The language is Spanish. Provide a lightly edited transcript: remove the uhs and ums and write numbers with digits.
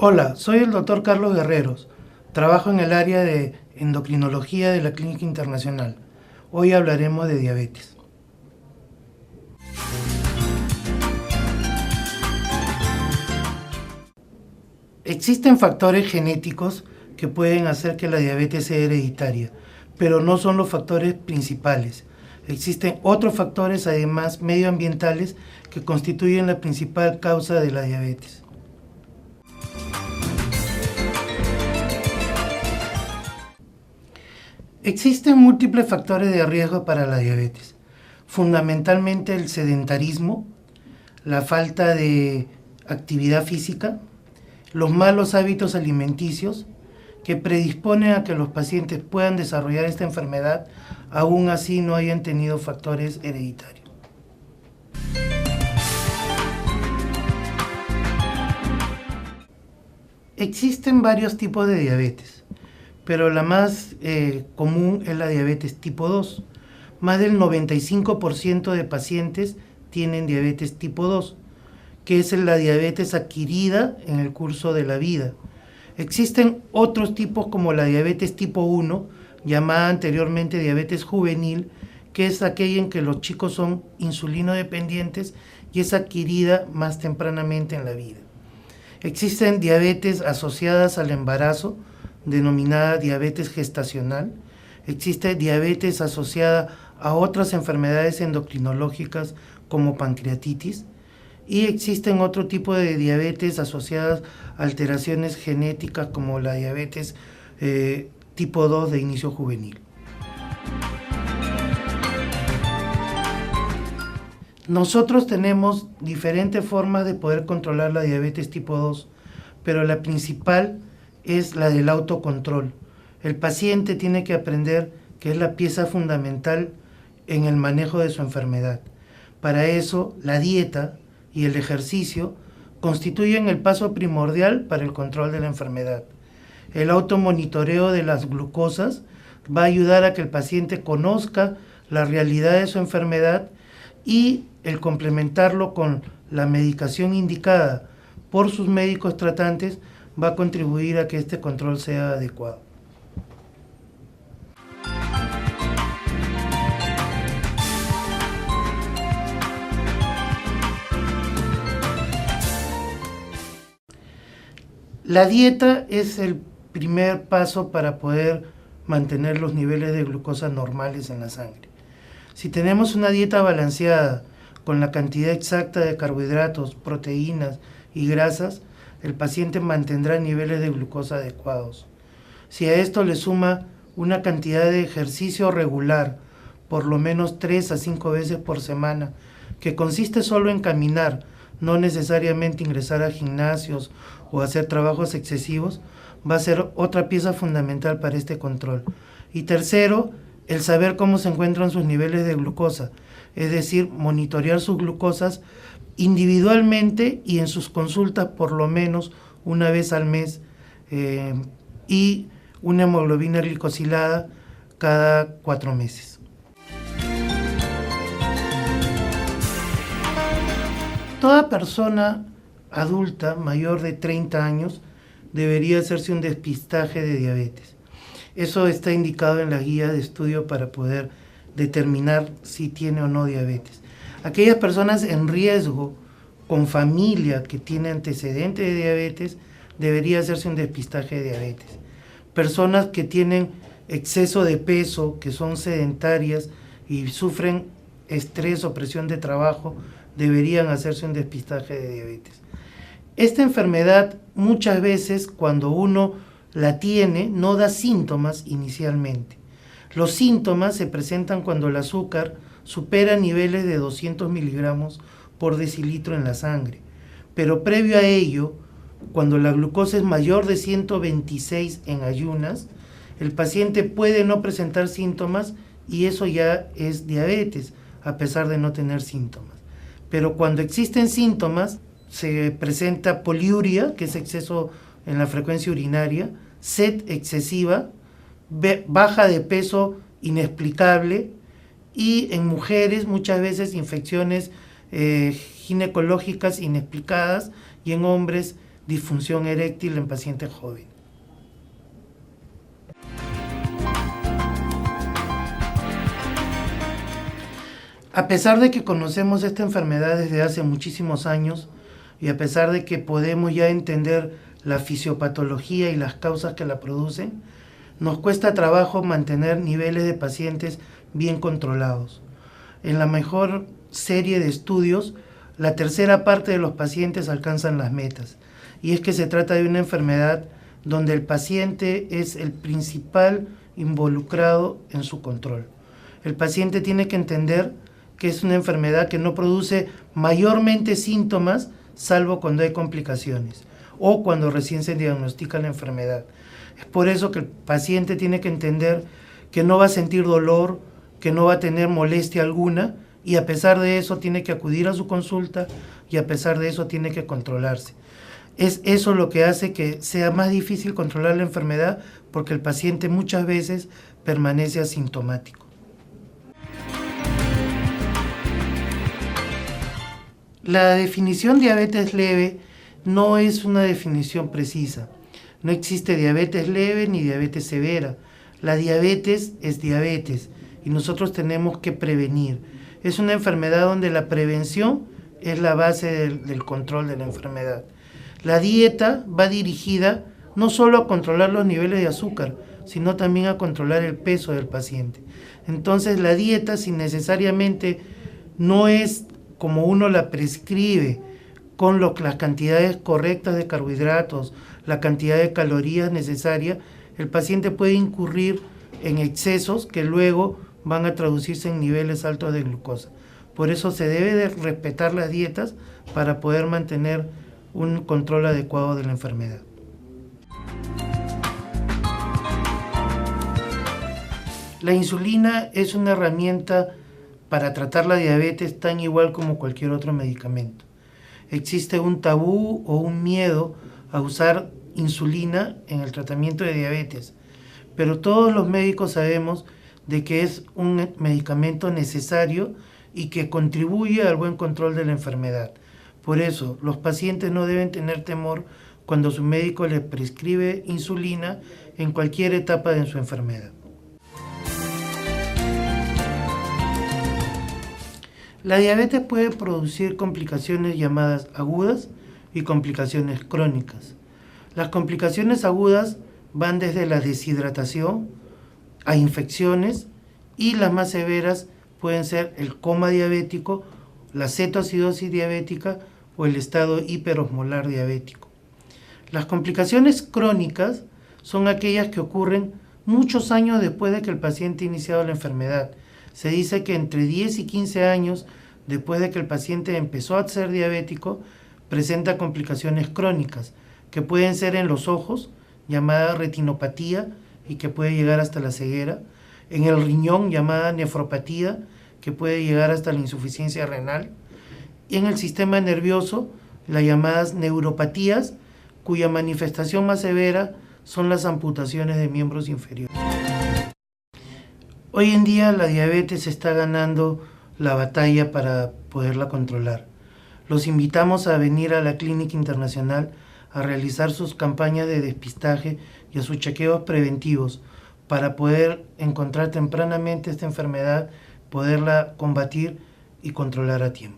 Hola, soy el doctor Carlos Guerreros. Trabajo en el área de endocrinología de la Clínica Internacional. Hoy hablaremos de diabetes. Existen factores genéticos que pueden hacer que la diabetes sea hereditaria, pero no son los factores principales. Existen otros factores, además medioambientales, que constituyen la principal causa de la diabetes. Existen múltiples factores de riesgo para la diabetes, fundamentalmente el sedentarismo, la falta de actividad física, los malos hábitos alimenticios que predisponen a que los pacientes puedan desarrollar esta enfermedad, aún así no hayan tenido factores hereditarios. Existen varios tipos de diabetes, pero la más común es la diabetes tipo 2. Más del 95% de pacientes tienen diabetes tipo 2, que es la diabetes adquirida en el curso de la vida. Existen otros tipos como la diabetes tipo 1, llamada anteriormente diabetes juvenil, que es aquella en que los chicos son insulinodependientes y es adquirida más tempranamente en la vida. Existen diabetes asociadas al embarazo, denominada diabetes gestacional. Existe diabetes asociada a otras enfermedades endocrinológicas como pancreatitis. Y existen otro tipo de diabetes asociadas a alteraciones genéticas como la diabetes tipo 2 de inicio juvenil. Nosotros tenemos diferentes formas de poder controlar la diabetes tipo 2, pero la principal es la del autocontrol. El paciente tiene que aprender que es la pieza fundamental en el manejo de su enfermedad. Para eso, la dieta y el ejercicio constituyen el paso primordial para el control de la enfermedad. El automonitoreo de las glucosas va a ayudar a que el paciente conozca la realidad de su enfermedad y el complementarlo con la medicación indicada por sus médicos tratantes va a contribuir a que este control sea adecuado. La dieta es el primer paso para poder mantener los niveles de glucosa normales en la sangre. Si tenemos una dieta balanceada con la cantidad exacta de carbohidratos, proteínas y grasas, el paciente mantendrá niveles de glucosa adecuados. Si a esto le suma una cantidad de ejercicio regular, por lo menos 3 a 5 veces por semana, que consiste solo en caminar, no necesariamente ingresar a gimnasios o hacer trabajos excesivos, va a ser otra pieza fundamental para este control. Y tercero, el saber cómo se encuentran sus niveles de glucosa, es decir, monitorear sus glucosas individualmente y en sus consultas por lo menos una vez al mes y una hemoglobina glicosilada cada 4 meses. Toda persona adulta mayor de 30 años debería hacerse un despistaje de diabetes. Eso está indicado en la guía de estudio para poder determinar si tiene o no diabetes. Aquellas personas en riesgo con familia que tiene antecedentes de diabetes debería hacerse un despistaje de diabetes. Personas que tienen exceso de peso, que son sedentarias y sufren estrés o presión de trabajo, deberían hacerse un despistaje de diabetes. Esta enfermedad muchas veces cuando uno la tiene no da síntomas inicialmente. Los síntomas se presentan cuando el azúcar supera niveles de 200 miligramos por decilitro en la sangre. Pero previo a ello, cuando la glucosa es mayor de 126 en ayunas, el paciente puede no presentar síntomas y eso ya es diabetes, a pesar de no tener síntomas. Pero cuando existen síntomas, se presenta poliuria, que es exceso en la frecuencia urinaria, sed excesiva, baja de peso inexplicable y en mujeres muchas veces infecciones ginecológicas inexplicadas y en hombres disfunción eréctil en pacientes jóvenes. A pesar de que conocemos esta enfermedad desde hace muchísimos años y a pesar de que podemos ya entender la fisiopatología y las causas que la producen, nos cuesta trabajo mantener niveles de pacientes bien controlados. En la mejor serie de estudios, la tercera parte de los pacientes alcanzan las metas, y es que se trata de una enfermedad donde el paciente es el principal involucrado en su control. El paciente tiene que entender que es una enfermedad que no produce mayormente síntomas, salvo cuando hay complicaciones o cuando recién se diagnostica la enfermedad. Es por eso que el paciente tiene que entender que no va a sentir dolor, que no va a tener molestia alguna, y a pesar de eso tiene que acudir a su consulta y a pesar de eso tiene que controlarse. Es eso lo que hace que sea más difícil controlar la enfermedad, porque el paciente muchas veces permanece asintomático. La definición diabetes leve no es una definición precisa. No existe diabetes leve ni diabetes severa. La diabetes es diabetes y nosotros tenemos que prevenir. Es una enfermedad donde la prevención es la base del control de la enfermedad. La dieta va dirigida no solo a controlar los niveles de azúcar, sino también a controlar el peso del paciente. Entonces la dieta, si necesariamente no es como uno la prescribe, con las cantidades correctas de carbohidratos, la cantidad de calorías necesarias, el paciente puede incurrir en excesos que luego van a traducirse en niveles altos de glucosa. Por eso se debe de respetar las dietas para poder mantener un control adecuado de la enfermedad. La insulina es una herramienta para tratar la diabetes tan igual como cualquier otro medicamento. Existe un tabú o un miedo a usar insulina en el tratamiento de diabetes, pero todos los médicos sabemos de que es un medicamento necesario y que contribuye al buen control de la enfermedad. Por eso, los pacientes no deben tener temor cuando su médico les prescribe insulina en cualquier etapa de su enfermedad. La diabetes puede producir complicaciones llamadas agudas y complicaciones crónicas. Las complicaciones agudas van desde la deshidratación a infecciones, y las más severas pueden ser el coma diabético, la cetoacidosis diabética o el estado hiperosmolar diabético. Las complicaciones crónicas son aquellas que ocurren muchos años después de que el paciente ha iniciado la enfermedad. Se dice que entre 10 y 15 años después de que el paciente empezó a ser diabético, presenta complicaciones crónicas, que pueden ser en los ojos, llamada retinopatía, y que puede llegar hasta la ceguera, en el riñón, llamada nefropatía, que puede llegar hasta la insuficiencia renal, y en el sistema nervioso, las llamadas neuropatías, cuya manifestación más severa son las amputaciones de miembros inferiores. Hoy en día la diabetes está ganando la batalla para poderla controlar. Los invitamos a venir a la Clínica Internacional a realizar sus campañas de despistaje y a sus chequeos preventivos para poder encontrar tempranamente esta enfermedad, poderla combatir y controlar a tiempo.